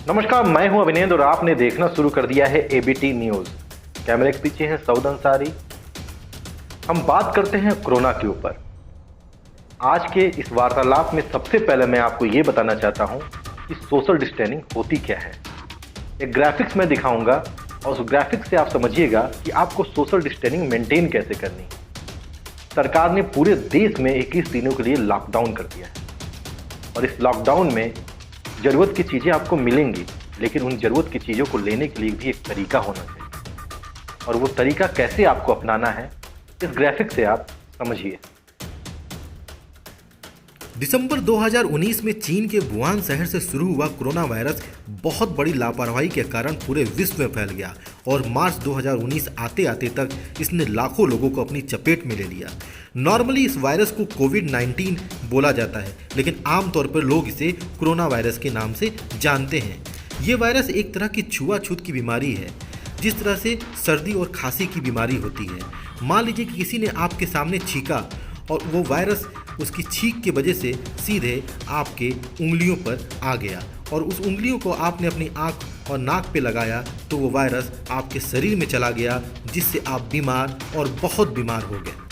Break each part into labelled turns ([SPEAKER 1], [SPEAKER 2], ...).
[SPEAKER 1] नमस्कार, मैं हूं अभिनेंद्र और आपने देखना शुरू कर दिया है एबीटी न्यूज़। कैमरे के पीछे है सऊद अंसारी। हम बात करते हैं कोरोना के ऊपर। आज के इस वार्तालाप में सबसे पहले मैं आपको ये बताना चाहता हूं कि सोशल डिस्टेंसिंग होती क्या है। एक ग्राफिक्स मैं दिखाऊंगा और उस ग्राफिक्स से आप समझिएगा कि आपको सोशल डिस्टेंसिंग मेंटेन कैसे करनी है। सरकार ने पूरे देश में 21 दिनों के लिए लॉकडाउन कर दिया है और इस लॉकडाउन में ज़रूरत की चीज़ें आपको मिलेंगी, लेकिन उन ज़रूरत की चीज़ों को लेने के लिए भी एक तरीका होना चाहिए और वो तरीका कैसे आपको अपनाना है इस ग्राफिक से आप समझिए।
[SPEAKER 2] दिसंबर 2019 में चीन के वुहान शहर से शुरू हुआ कोरोना वायरस बहुत बड़ी लापरवाही के कारण पूरे विश्व में फैल गया और मार्च 2019 आते आते तक इसने लाखों लोगों को अपनी चपेट में ले लिया। नॉर्मली इस वायरस को कोविड-19 बोला जाता है, लेकिन आमतौर पर लोग इसे कोरोना वायरस के नाम से जानते हैं। ये वायरस एक तरह की छुआछूत की बीमारी है, जिस तरह से सर्दी और खांसी की बीमारी होती है। मान लीजिए कि किसी ने आपके सामने छींका और वो वायरस उसकी छींक की वजह से सीधे आपके उंगलियों पर आ गया और उस उंगलियों को आपने अपनी आँख और नाक पे लगाया तो वो वायरस आपके शरीर में चला गया, जिससे आप बीमार और बहुत बीमार हो गए।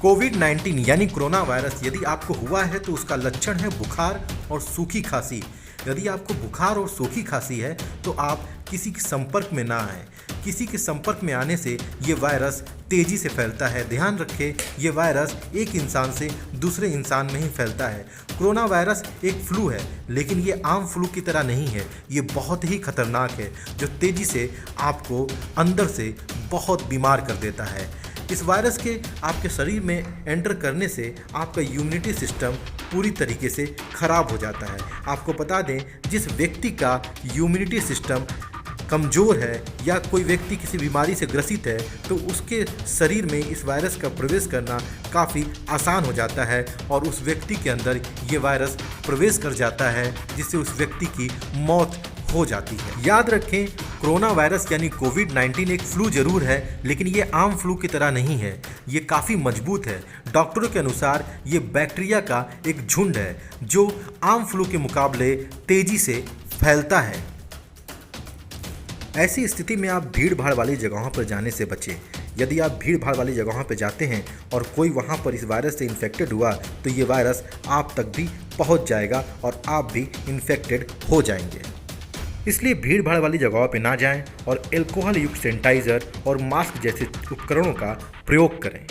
[SPEAKER 2] कोविड-19 यानी कोरोना वायरस यदि आपको हुआ है तो उसका लक्षण है बुखार और सूखी खांसी। यदि आपको बुखार और सूखी खांसी है तो आप किसी के संपर्क में ना आएं। किसी के संपर्क में आने से ये वायरस तेज़ी से फैलता है। ध्यान रखें, ये वायरस एक इंसान से दूसरे इंसान में ही फैलता है। कोरोना वायरस एक फ्लू है, लेकिन ये आम फ्लू की तरह नहीं है। ये बहुत ही खतरनाक है, जो तेज़ी से आपको अंदर से बहुत बीमार कर देता है। इस वायरस के आपके शरीर में एंटर करने से आपका इम्यूनिटी सिस्टम पूरी तरीके से खराब हो जाता है। आपको बता दें, जिस व्यक्ति का इम्यूनिटी सिस्टम कमज़ोर है या कोई व्यक्ति किसी बीमारी से ग्रसित है तो उसके शरीर में इस वायरस का प्रवेश करना काफ़ी आसान हो जाता है और उस व्यक्ति के अंदर ये वायरस प्रवेश कर जाता है, जिससे उस व्यक्ति की मौत हो जाती है। याद रखें, कोरोना वायरस यानी कोविड-19 एक फ्लू जरूर है, लेकिन ये आम फ्लू की तरह नहीं है। ये काफ़ी मजबूत है। डॉक्टरों के अनुसार ये बैक्टीरिया का एक झुंड है जो आम फ्लू के मुकाबले तेज़ी से फैलता है। ऐसी स्थिति में आप भीड़ भाड़ वाली जगहों पर जाने से बचें। यदि आप भीड़ भाड़ वाली जगहों पर जाते हैं और कोई वहां पर इस वायरस से इन्फेक्टेड हुआ तो ये वायरस आप तक भी पहुंच जाएगा और आप भी इन्फेक्टेड हो जाएंगे। इसलिए भीड़ भाड़ वाली जगहों पर ना जाएं और एल्कोहल युक्त सैनिटाइज़र और मास्क जैसे उपकरणों का प्रयोग करें।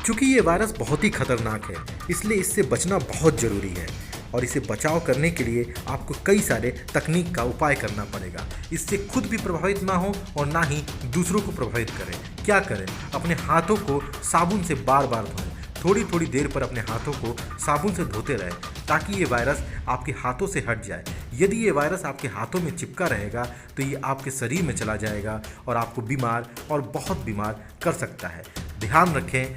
[SPEAKER 2] चूँकि ये वायरस बहुत ही खतरनाक है, इसलिए इससे बचना बहुत ज़रूरी है और इसे बचाव करने के लिए आपको कई सारे तकनीक का उपाय करना पड़ेगा। इससे खुद भी प्रभावित ना हो और ना ही दूसरों को प्रभावित करें। क्या करें? अपने हाथों को साबुन से बार बार धोएं। थोड़ी थोड़ी देर पर अपने हाथों को साबुन से धोते रहें ताकि ये वायरस आपके हाथों से हट जाए। यदि ये वायरस आपके हाथों में चिपका रहेगा तो ये आपके शरीर में चला जाएगा और आपको बीमार और बहुत बीमार कर सकता है। ध्यान रखें,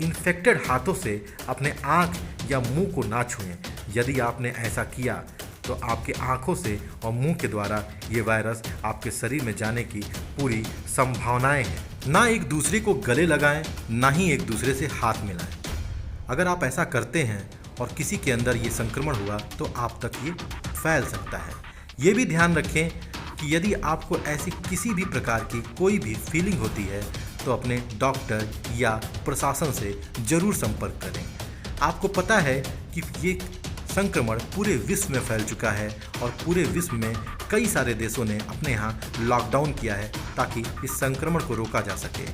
[SPEAKER 2] इन्फेक्टेड हाथों से अपने आँख या मुंह को ना छुएं। यदि आपने ऐसा किया तो आपके आँखों से और मुंह के द्वारा ये वायरस आपके शरीर में जाने की पूरी संभावनाएं हैं। ना एक दूसरे को गले लगाएं, ना ही एक दूसरे से हाथ मिलाएं। अगर आप ऐसा करते हैं और किसी के अंदर ये संक्रमण हुआ तो आप तक ये फैल सकता है। ये भी ध्यान रखें कि यदि आपको ऐसी किसी भी प्रकार की कोई भी फीलिंग होती है तो अपने डॉक्टर या प्रशासन से ज़रूर संपर्क करें। आपको पता है कि ये संक्रमण पूरे विश्व में फैल चुका है और पूरे विश्व में कई सारे देशों ने अपने यहाँ लॉकडाउन किया है ताकि इस संक्रमण को रोका जा सके।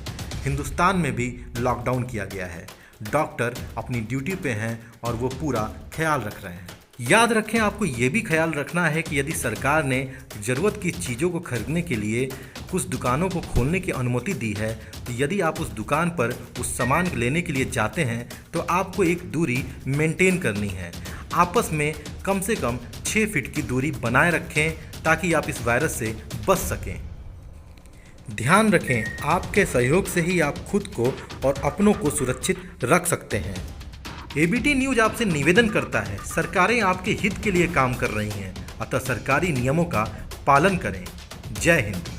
[SPEAKER 2] हिंदुस्तान में भी लॉकडाउन किया गया है। डॉक्टर अपनी ड्यूटी पे हैं और वो पूरा ख्याल रख रहे हैं। याद रखें, आपको ये भी ख्याल रखना है कि यदि सरकार ने ज़रूरत की चीज़ों को खरीदने के लिए कुछ दुकानों को खोलने की अनुमति दी है तो यदि आप उस दुकान पर उस सामान लेने के लिए जाते हैं तो आपको एक दूरी मेंटेन करनी है। आपस में कम से कम 6 फीट की दूरी बनाए रखें ताकि आप इस वायरस से बच सकें। ध्यान रखें, आपके सहयोग से ही आप खुद को और अपनों को सुरक्षित रख सकते हैं। एबीटी न्यूज़ आपसे निवेदन करता है, सरकारें आपके हित के लिए काम कर रही हैं, अतः सरकारी नियमों का पालन करें। जय हिंद।